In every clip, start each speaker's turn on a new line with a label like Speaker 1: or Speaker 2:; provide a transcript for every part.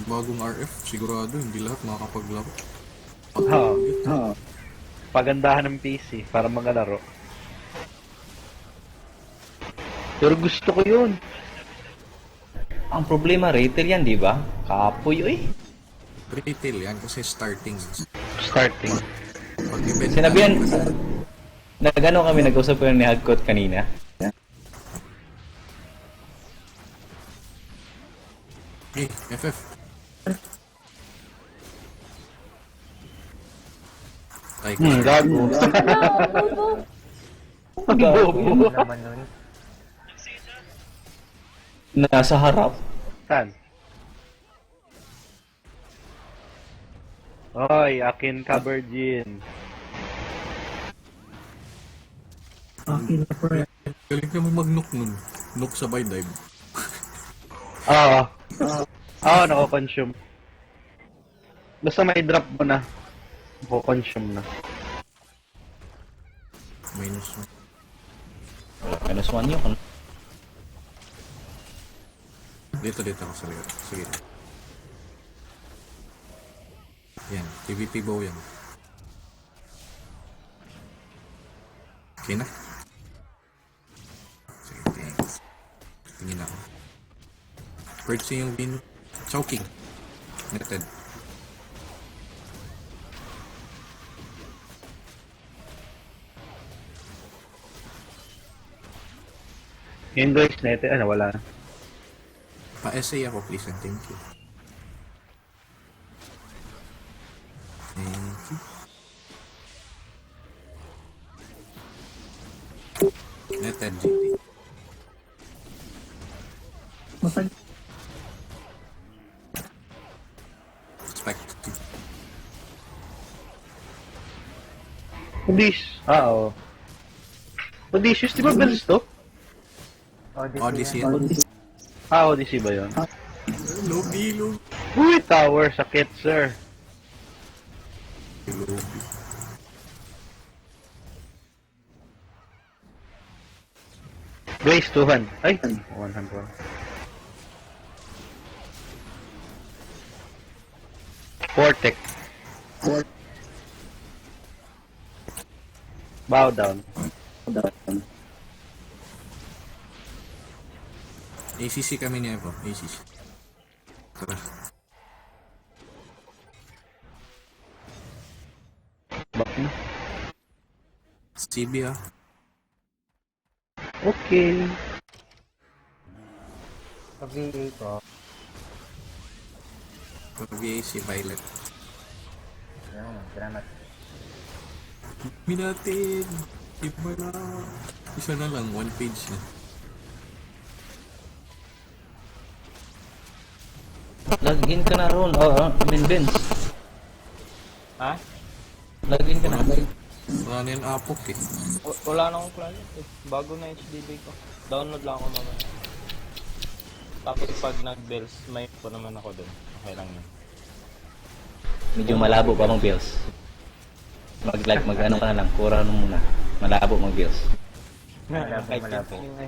Speaker 1: Bagong RF, sigurado hindi lahat makakapaglaro.
Speaker 2: Oo. Pagandahan ng PC para magalaro. Pero gusto ko yun.
Speaker 3: Ang problema, retail yan, di ba? Kapoy, uy.
Speaker 1: Retail yan kasi starting.
Speaker 2: Starting.
Speaker 1: Pag event
Speaker 3: Sinabihan,
Speaker 1: na,
Speaker 3: nagano kami, nag-usap ko ni Hagkot kanina.
Speaker 1: FF. Ay,
Speaker 2: Gago. Bobo.
Speaker 4: Naman nun.
Speaker 3: Nasa harap.
Speaker 2: Saan? Oy, akin ka, Virgin.
Speaker 1: galing naman mag-nook nun. Nook sabay dive.
Speaker 2: Oo. Oo, nako-consume. Basta may drop mo na. Nako-consume na.
Speaker 1: Minus 1.
Speaker 3: Minus 1 yun.
Speaker 1: Dito ako sa likod. Sige. Yan, PvP bow yan. Okay na? Sige, thanks. Tingin ako. First yung bin. Choking. Netted.
Speaker 2: Yung guys, nete, wala na.
Speaker 1: Pa-essay ako please and thank you. Thank you. Netted GP. Expect.
Speaker 2: Odysseus. Oo. Odysseus, di ba bells to?
Speaker 1: Odyssey.
Speaker 2: Odyssey ba yun?
Speaker 1: Lobby.
Speaker 2: Uy, tower, sakit, sir.
Speaker 1: Lobby.
Speaker 2: Grace, 200. Ay, 100. Vortex. Bow down.
Speaker 1: ACC kami niya po. ACC. Tara.
Speaker 2: Back na.
Speaker 1: CB ah.
Speaker 2: Okay.
Speaker 4: Sa VA ko,
Speaker 1: Pag-VAC Violet.
Speaker 4: yun, salamat.
Speaker 1: Minatin! Iba na. Isa na lang, one page na.
Speaker 3: Login ka na ron. Vince.
Speaker 5: Ha?
Speaker 3: Login ka na.
Speaker 1: Wala na yung apok eh.
Speaker 5: Wala na akong client eh. Bago na HDB ko. Download lang ako mamaya. Tapos pag nag-bills, may po naman ako dun. Okay lang yun.
Speaker 3: Medyo malabo pa mong bills. Mag-ano ka na lang. Kura mo muna. Malabo mong bills.
Speaker 5: Kahit
Speaker 4: malabo.
Speaker 5: yung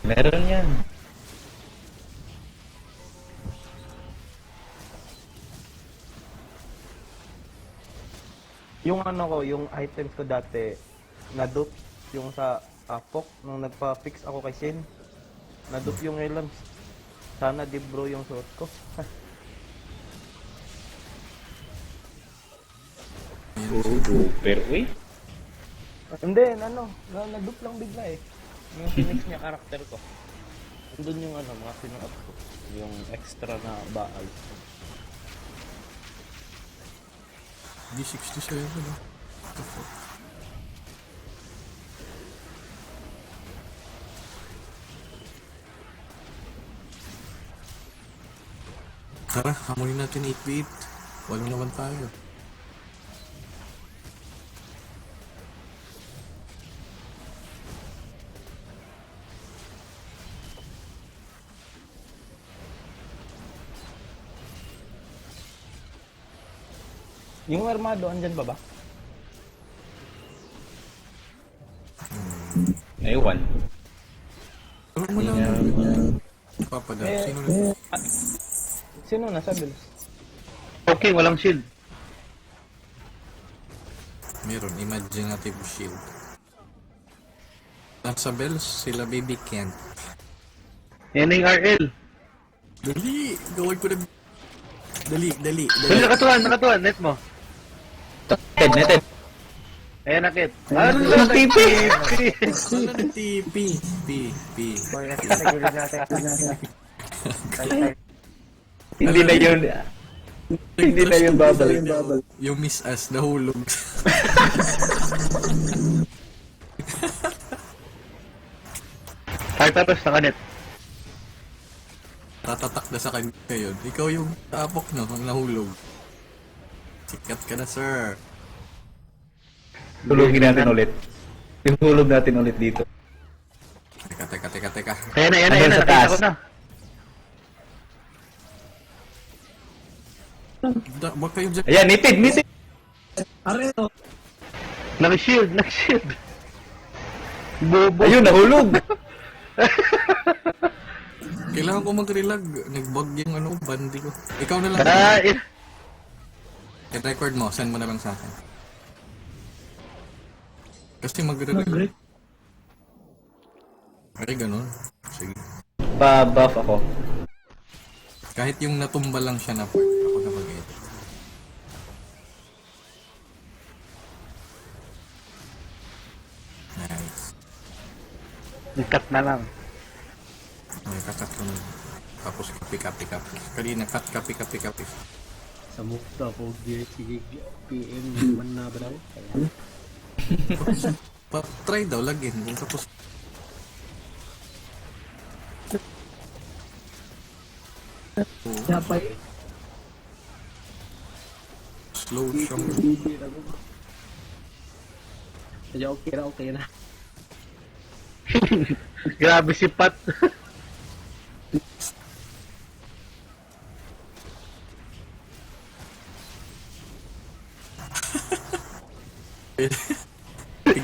Speaker 3: Meron yan.
Speaker 5: yung ano ko, yung items ko dati, na-dupe yung sa Apok, nung nagpa-fix ako kay Sin. Na-dupe yung elements. Sana di bro yung suot ko.
Speaker 3: Super, uy.
Speaker 5: Hindi, na-dupe lang bigla eh. Yung phoenix niya karakter ko. Andun yung mga sinuot ko. Yung extra na baal.
Speaker 1: D67 ano? What the fuck? Tara, hamunin natin 8v8. Wala naman tayo.
Speaker 5: Yung armado, andyan ba ba?
Speaker 3: Ewan.
Speaker 1: Wala mo lang. Papadab,
Speaker 5: Eh,
Speaker 1: sino na?
Speaker 5: Sino nasa bills?
Speaker 2: Okay, walang shield.
Speaker 1: Meron, imaginative shield. Nasa bells, sila baby Kent.
Speaker 2: Yan na yung RL.
Speaker 1: Dali! Gawin ko na... Dali.
Speaker 2: Dali, nakatuan, net mo.
Speaker 3: Netted.
Speaker 2: Ayan, nakit. Ano na,
Speaker 3: TP?
Speaker 1: Wala na TP. P.
Speaker 4: Boy, nasa sa gilid natin.
Speaker 3: Hindi na yun. Hindi na yun babalik.
Speaker 1: Yung miss us, nahulog.
Speaker 2: Fire tapos, nakanet.
Speaker 1: Tatatak na sa kanya yun. Ikaw yung tapok no, ang nahulog. Sikat ka na, sir.
Speaker 3: Hulugin natin ulit. Ihulog natin ulit dito.
Speaker 1: Teka.
Speaker 2: Ayan na,
Speaker 3: Ayan sa
Speaker 2: nakita
Speaker 3: taas.
Speaker 2: ko na.
Speaker 1: Wag kayong dyan.
Speaker 3: Ayan, nitid.
Speaker 2: Naki-shield. Bobo.
Speaker 3: Ayun, nahulog.
Speaker 1: Kailangan ko mag-relag. Nag-bug yung bandi ko. Ikaw na lang.
Speaker 2: Ah,
Speaker 1: I-record mo, send mo na lang sa akin. Kasi mag-relag. Ay, ganun. Sige.
Speaker 3: Pa-buff ako.
Speaker 1: Kahit yung natumba lang siya na part, ako na mag-edit. Nice.
Speaker 2: cut na lang.
Speaker 1: May kakat ko na. Tapos kapi. Kanina cut kapi.
Speaker 6: Sa mukta po, sige, PM man na ba daw?
Speaker 1: Try daw, lagin. Tapos
Speaker 6: Dapat,
Speaker 1: slow siyang
Speaker 6: kaya okay na.
Speaker 2: Grabe si Pat.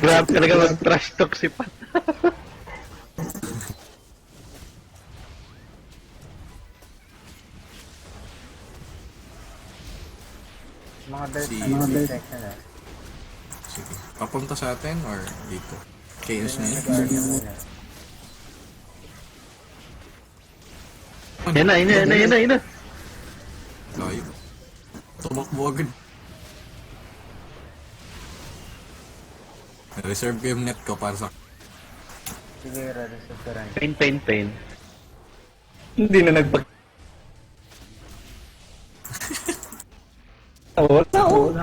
Speaker 2: Grabe talaga mag-trash talk si Pat.
Speaker 4: Mga dirt
Speaker 1: Si-
Speaker 4: na mga section na.
Speaker 1: Sige. Papunta sa atin or dito? Chaos na yun.
Speaker 4: Guardian muna.
Speaker 2: Yan na.
Speaker 1: Layo. Tumakbo agad. Reserve ko yung net ko para sa...
Speaker 4: Sige, ready sa turan.
Speaker 2: Pain.
Speaker 3: Hindi na nagpag... Oo.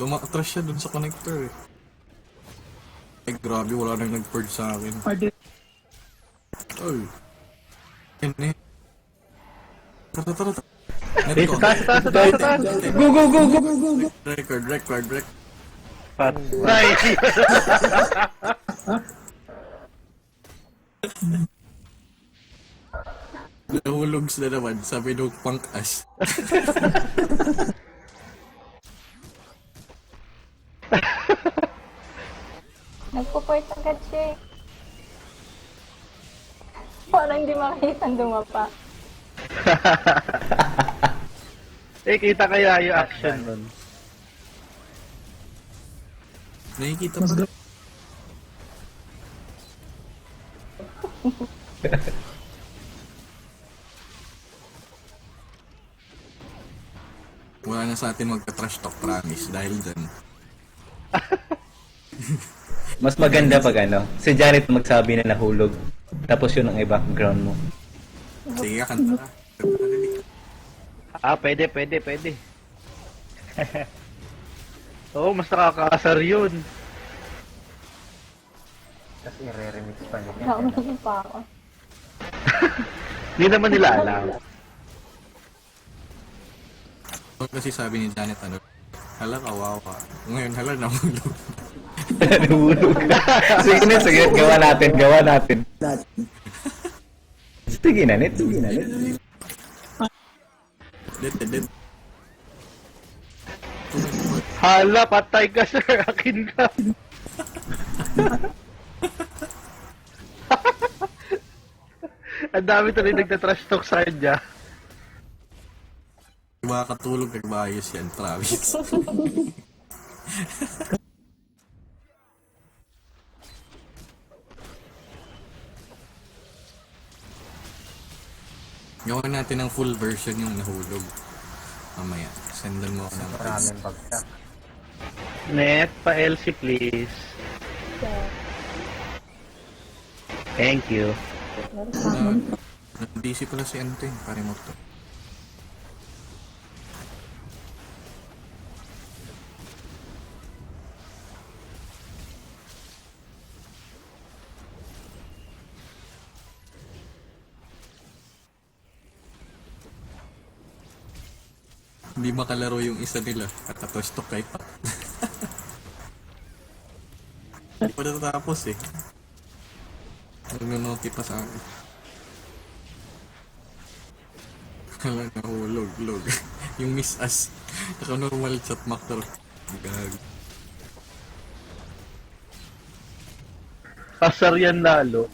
Speaker 1: Lumakatras siya dun sa connector eh. Ay grabe, wala nang nag-purge sa akin. Ay. Yan eh. Tara. Net ko.
Speaker 2: Taas.
Speaker 3: Go.
Speaker 1: Record.
Speaker 2: Pat. Nice.
Speaker 1: Nahulog na naman, sabi nung punk ass.
Speaker 7: Nagpo-port agad siya eh. Parang di makita dumapa.
Speaker 2: Kita kaya yung action nun.
Speaker 1: Nakikita pa. Wala na sa atin magka-trash talk, promise, dahil dyan.
Speaker 3: Mas maganda pag si Janet magsabi na nahulog. Tapos yun ang i-background mo.
Speaker 1: Sige, kanta ka. Dali.
Speaker 2: Pwede. Oo, mas nakakaasar yun.
Speaker 4: Tapos i-re-remix pa niya.
Speaker 7: Naumigil pa ako.
Speaker 2: Hindi naman nila alam.
Speaker 1: Kasi sabi ni Janet, hala kawawa. Ngayon, hala nahulog.
Speaker 3: Nahulog. Sige, gawa natin. Sige na, net.
Speaker 1: Dead.
Speaker 2: Hala, patay ka sir. Akin ka. Ang dami tuloy nagtatrash talk sa kanya.
Speaker 1: Makakatulog, nagmaayos yan, Travis. Gawin natin ng full version yung nahulog. Mamaya, sendan mo ako ng text.
Speaker 4: Maraming bagsak.
Speaker 2: Net, pa-LC please. Thank you.
Speaker 1: Busy pala si Ante, pare mo to. Hindi makalaro yung isa nila at tapos to kay Pat. Hindi pa natatapos eh. Nag-noti pa sa akin. Kala nahulog, log. Yung miss us. Naka-normal chat macro. Gag.
Speaker 2: Pasar yan lalo.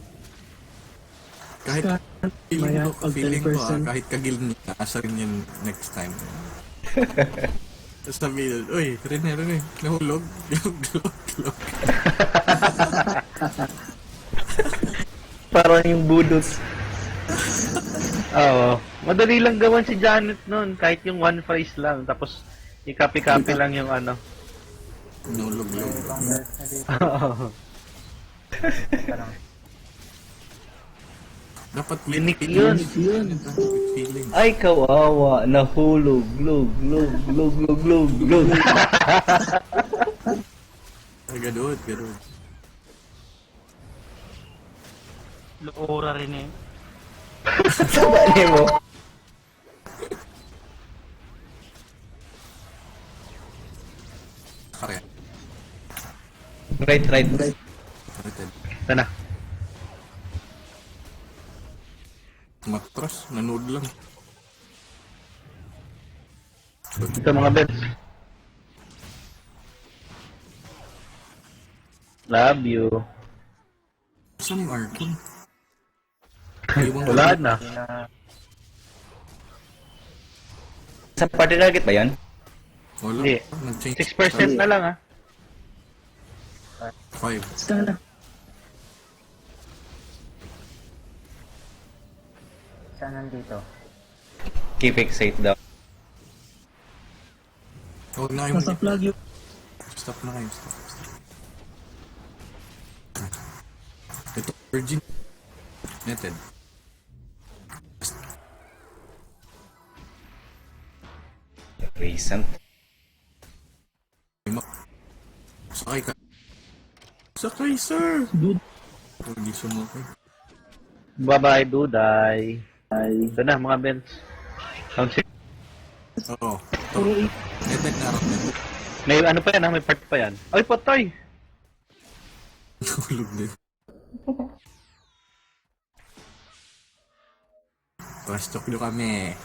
Speaker 1: Kahit feeling ko kahit kagil niya, asa rin yan next time. Tapos sabi nun, uy, Rene, nahulog. Log.
Speaker 2: Parang yung budot. Oo. Madali lang gawan si Janet nun. Kahit yung one phrase lang. Tapos, i-copy-copy lang yung ano.
Speaker 1: Nahulog, log.
Speaker 4: Ibang belts na dito.
Speaker 2: Oo.
Speaker 4: Parang,
Speaker 1: Dapat
Speaker 2: Unique
Speaker 1: feeling.
Speaker 2: yun.
Speaker 1: Feeling.
Speaker 3: Ay, kawawa. Nahulog. Log.
Speaker 1: Ay, ganun.
Speaker 6: Loora rin eh.
Speaker 3: Sabali mo.
Speaker 1: Kare.
Speaker 3: Right.
Speaker 1: Rated.
Speaker 2: Ito na.
Speaker 1: Matras, nanood lang.
Speaker 2: Ito mga bets. Love you.
Speaker 1: Saan yung Arcon?
Speaker 2: Wala na.
Speaker 4: hindi na,
Speaker 3: Sa party target ba yan?
Speaker 1: Wala.
Speaker 2: Hindi.
Speaker 1: Nag-change.
Speaker 2: 6% na lang ah.
Speaker 1: 5.
Speaker 4: saan nandito?
Speaker 3: Keep it safe daw.
Speaker 1: Huwag na kayo.
Speaker 6: Nasa flag yun.
Speaker 1: Stop na kayo. Stop. Ito, Virgin. Netted.
Speaker 3: Recent.
Speaker 1: Sakay ka. Sakay, sir!
Speaker 6: Dude.
Speaker 1: Hindi sumakay.
Speaker 2: Bye-bye, Duday. Ito na mga bets. Sound check.
Speaker 1: Oo. Ito. Netted na rin. Netted.
Speaker 2: May ano pa yan ah, may part pa yan. Ay, patay!
Speaker 1: Nahulog din. Trash talk nyo kami.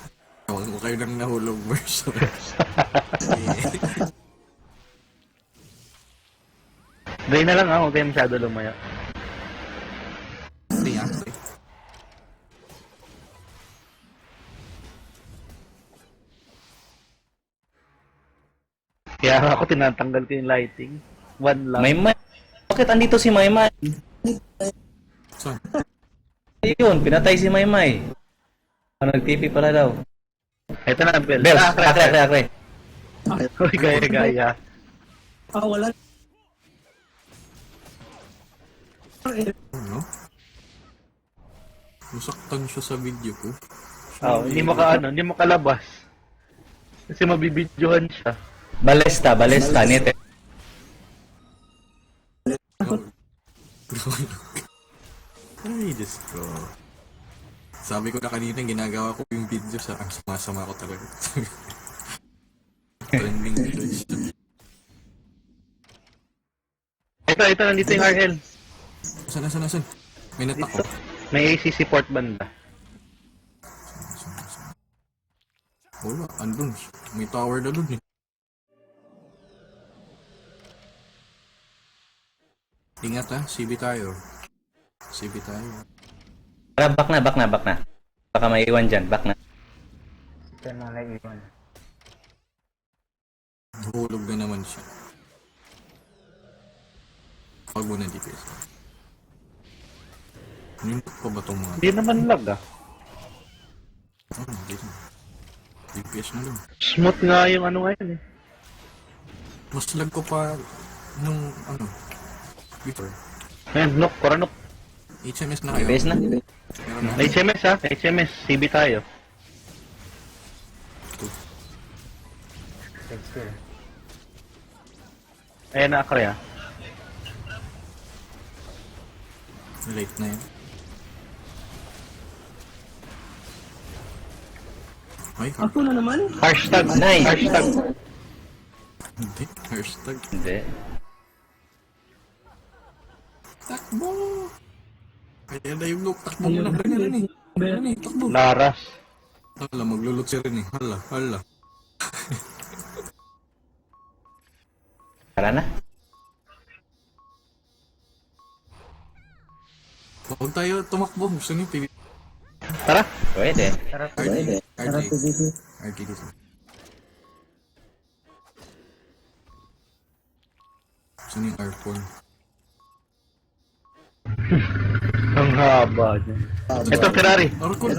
Speaker 1: Huwag ko kayo ng nahulog version.
Speaker 2: Day na lang ah, huwag kayo masyado lumaya.
Speaker 1: Free ah.
Speaker 2: Kaya nga ako tinatanggal ko yung lighting. One lang.
Speaker 3: Maymay. Bakit andito si Maymay?
Speaker 1: Saan?
Speaker 3: Ayun, pinatay si Maymay. Nag-TP pala daw.
Speaker 2: Ito na, Bel.
Speaker 3: Bel,
Speaker 2: Ah,
Speaker 3: akre.
Speaker 2: Uy, gaya-gaya.
Speaker 6: Ah, wala.
Speaker 1: Ano? Masaktan siya sa video ko.
Speaker 2: Oh, hindi mo kalabas. Kasi mabibidyohan siya.
Speaker 3: Balesta, nete.
Speaker 1: Ay, Diyos ko. Sabi ko na kanina, ginagawa ko yung video sa ang sumasama ko talaga. Trending video siya.
Speaker 2: Ito, nandito yung RL.
Speaker 1: Saan? May natak ko.
Speaker 2: May ACC port banda.
Speaker 1: Wala, andun. May tower na dun eh. Ingat ha, CB tayo.
Speaker 3: Tara, back na. Baka may iwan dyan, back na.
Speaker 4: Ito na naiwan.
Speaker 1: Hulog na naman siya. Pag mo na DPS. Nindot pa ba itong mga...
Speaker 2: Hindi naman lag ah.
Speaker 1: Hindi na. DPS na lang.
Speaker 2: Smooth nga yung ano ngayon eh.
Speaker 1: Mas lag ko pa nung ano, before.
Speaker 2: Ayan, Nok, Koranok.
Speaker 1: HMS na kayo.
Speaker 3: Base na.
Speaker 1: Meron na.
Speaker 2: HMS ha, HMS, CB tayo.
Speaker 4: Take skill.
Speaker 2: Ayan na, Akre ah.
Speaker 1: Late na yun. Ay,
Speaker 6: Ako na naman.
Speaker 2: Hashtag,
Speaker 3: Nice.
Speaker 2: hashtag.
Speaker 1: hindi. Hashtag.
Speaker 3: Hindi.
Speaker 1: Takbo! Kaya na yung look. Takbo mo na. Rin eh. Takbo.
Speaker 2: Laras.
Speaker 1: Hala, maglulot siya rin eh. Hala.
Speaker 3: Tara na.
Speaker 1: Huwag tayo tumakbo. Gusto niyo pili.
Speaker 2: Tara.
Speaker 3: Pwede.
Speaker 4: Tara,
Speaker 1: RG dito. Gusto niyo yung R4.
Speaker 2: Ang haba niya. Ito, Ferrari.
Speaker 1: R4.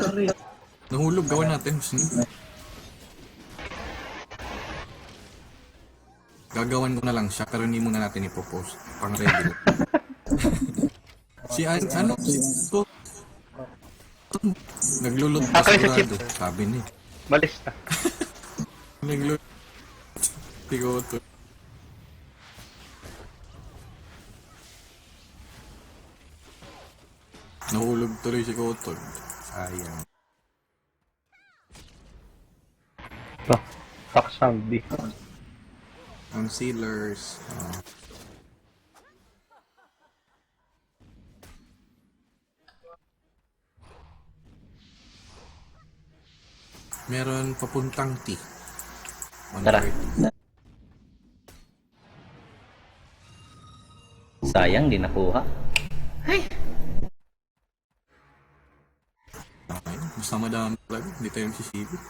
Speaker 1: Nahulog. Gawin natin. Gusto niyo. Gagawan ko na lang siya pero hindi muna natin ipopost. Pang ready. Si ano? Naglulot pa
Speaker 2: Okay, sa chip.
Speaker 1: sigurado. Sabi niya.
Speaker 2: Balista.
Speaker 1: Naglulot. Tigo to. Nahulog tuloy si Kotol. Sayang.
Speaker 2: Ito. Taksang B.
Speaker 1: Ang sealers. Meron papuntang T.
Speaker 3: Tara.
Speaker 1: 130.
Speaker 3: Sayang, di nakuha.
Speaker 1: Okay. Basta madami talaga. Hindi tayo magsisipit.